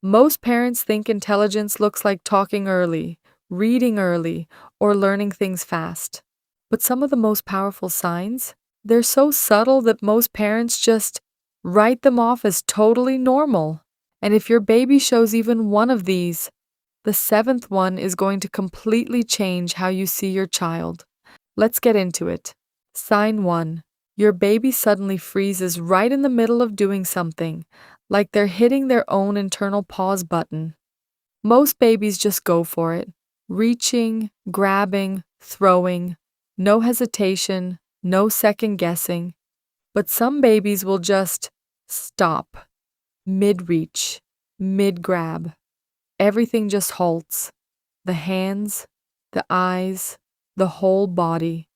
Most parents think intelligence looks like talking early, reading early, or learning things fast. But some of the most powerful signs, they're so subtle that most parents just write them off as totally normal. And if your baby shows even one of these, the seventh one is going to completely change how you see your child. Let's get into it. Sign 1. Your baby suddenly freezes right in the middle of doing something, like they're hitting their own internal pause button. Most babies just go for it, reaching, grabbing, throwing, no hesitation, no second guessing. But some babies will just stop, mid reach, mid grab. Everything just halts. The hands, the eyes, the whole body.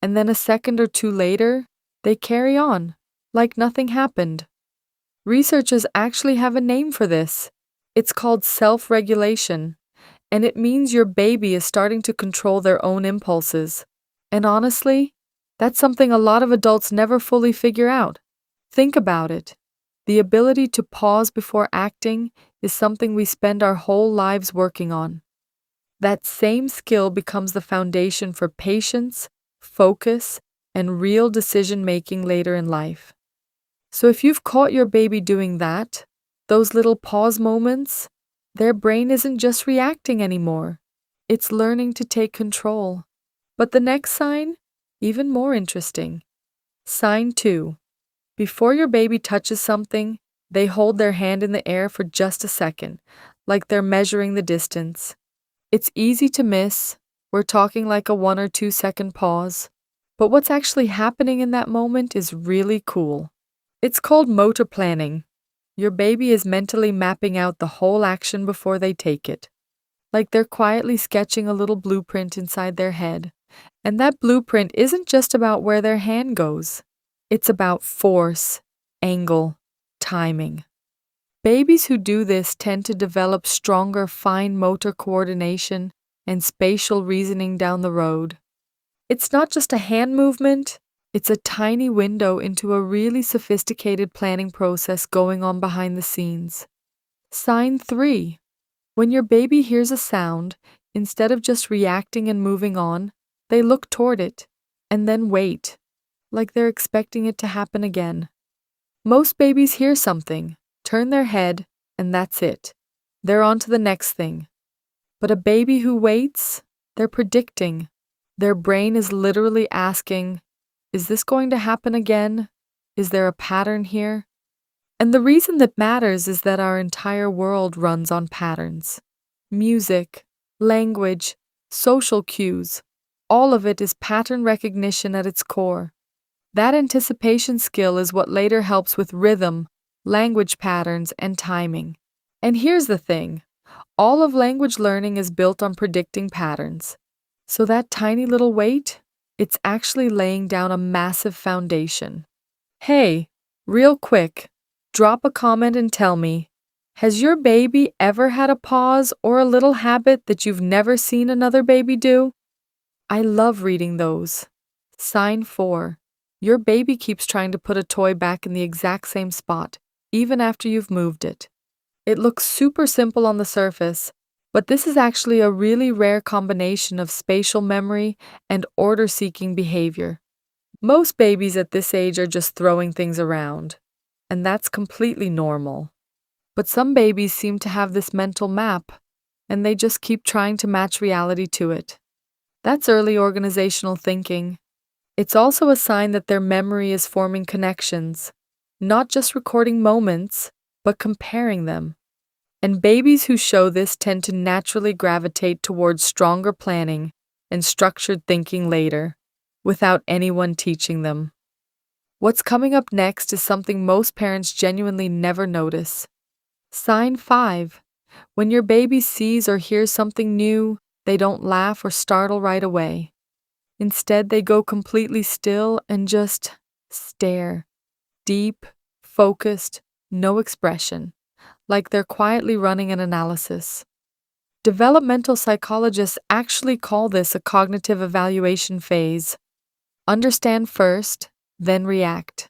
And then a second or two later, they carry on, like nothing happened. Researchers actually have a name for this. It's called self-regulation, and it means your baby is starting to control their own impulses. And honestly, that's something a lot of adults never fully figure out. Think about it. The ability to pause before acting is something we spend our whole lives working on. That same skill becomes the foundation for patience, focus, and real decision making later in life. So if you've caught your baby doing that, those little pause moments, their brain isn't just reacting anymore. It's learning to take control. But the next sign, even more interesting. Sign 2. Before your baby touches something, they hold their hand in the air for just a second, like they're measuring the distance. It's easy to miss. We're talking like a 1 or 2 second pause. But what's actually happening in that moment is really cool. It's called motor planning. Your baby is mentally mapping out the whole action before they take it. Like they're quietly sketching a little blueprint inside their head. And that blueprint isn't just about where their hand goes. It's about force, angle, timing. Babies who do this tend to develop stronger fine motor coordination and spatial reasoning down the road. It's not just a hand movement, it's a tiny window into a really sophisticated planning process going on behind the scenes. Sign 3. When your baby hears a sound, instead of just reacting and moving on, they look toward it and then wait, like they're expecting it to happen again. Most babies hear something, turn their head, and that's it. They're on to the next thing. But a baby who waits, they're predicting. Their brain is literally asking, is this going to happen again? Is there a pattern here? And the reason that matters is that our entire world runs on patterns. Music, language, social cues, all of it is pattern recognition at its core. That anticipation skill is what later helps with rhythm, language patterns, and timing. And here's the thing, all of language learning is built on predicting patterns. So that tiny little wait, it's actually laying down a massive foundation. Hey, real quick, drop a comment and tell me, has your baby ever had a pause or a little habit that you've never seen another baby do? I love reading those. Sign 4. Your baby keeps trying to put a toy back in the exact same spot, even after you've moved it. It looks super simple on the surface, but this is actually a really rare combination of spatial memory and order-seeking behavior. Most babies at this age are just throwing things around, and that's completely normal. But some babies seem to have this mental map, and they just keep trying to match reality to it. That's early organizational thinking. It's also a sign that their memory is forming connections, not just recording moments, but comparing them. And babies who show this tend to naturally gravitate towards stronger planning and structured thinking later, without anyone teaching them. What's coming up next is something most parents genuinely never notice. Sign 5. When your baby sees or hears something new, they don't laugh or startle right away. Instead, they go completely still and just stare. Deep, focused, no expression, like they're quietly running an analysis. Developmental psychologists actually call this a cognitive evaluation phase. Understand first, then react.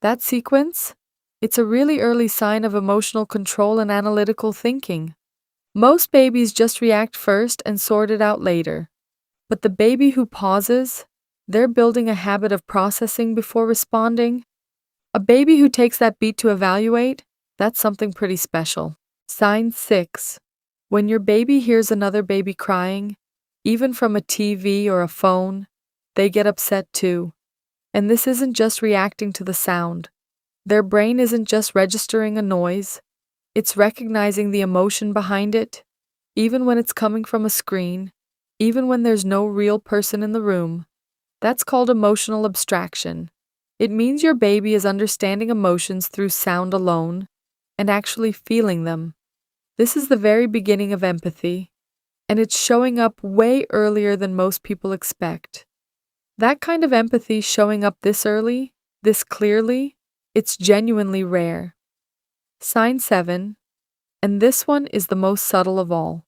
That sequence, It's a really early sign of emotional control and analytical thinking. Most babies just react first and sort it out later. But the baby who pauses, they're building a habit of processing before responding. A baby who takes that beat to evaluate, that's something pretty special. Sign 6. When your baby hears another baby crying, even from a TV or a phone, they get upset too. And this isn't just reacting to the sound. Their brain isn't just registering a noise, it's recognizing the emotion behind it, even when it's coming from a screen, even when there's no real person in the room. That's called emotional abstraction. It means your baby is understanding emotions through sound alone and actually feeling them. This is the very beginning of empathy, and it's showing up way earlier than most people expect. That kind of empathy showing up this early, this clearly, it's genuinely rare. Sign 7, and this one is the most subtle of all.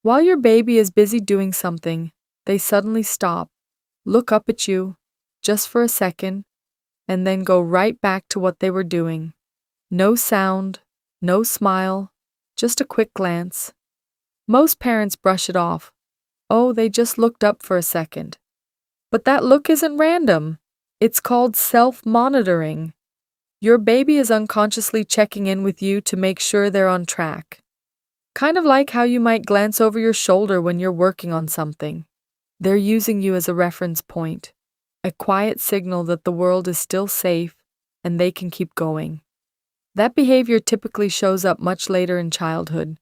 While your baby is busy doing something, they suddenly stop, look up at you, just for a second, and then go right back to what they were doing. No sound, no smile, just a quick glance. Most parents brush it off. Oh, they just looked up for a second. But that look isn't random. It's called self-monitoring. Your baby is unconsciously checking in with you to make sure they're on track. Kind of like how you might glance over your shoulder when you're working on something. They're using you as a reference point, a quiet signal that the world is still safe and they can keep going. That behavior typically shows up much later in childhood.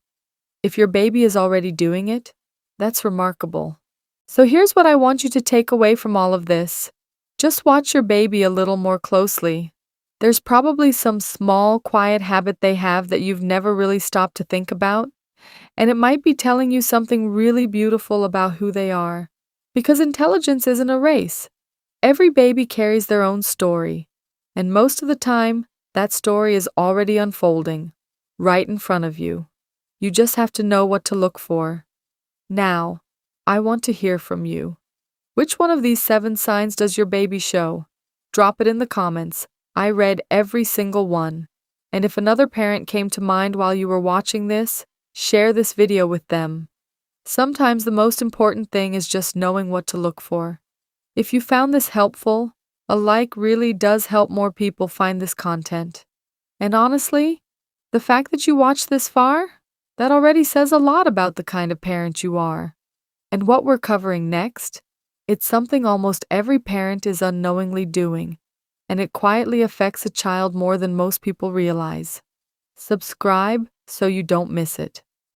If your baby is already doing it, that's remarkable. So here's what I want you to take away from all of this. Just watch your baby a little more closely. There's probably some small, quiet habit they have that you've never really stopped to think about, and it might be telling you something really beautiful about who they are. Because intelligence isn't a race. Every baby carries their own story, and most of the time, that story is already unfolding, right in front of you. You just have to know what to look for. Now, I want to hear from you. Which one of these 7 signs does your baby show? Drop it in the comments. I read every single one. And if another parent came to mind while you were watching this, share this video with them. Sometimes the most important thing is just knowing what to look for. If you found this helpful, a like really does help more people find this content. And honestly, the fact that you watched this far, that already says a lot about the kind of parent you are. And what we're covering next, it's something almost every parent is unknowingly doing, and it quietly affects a child more than most people realize. Subscribe so you don't miss it.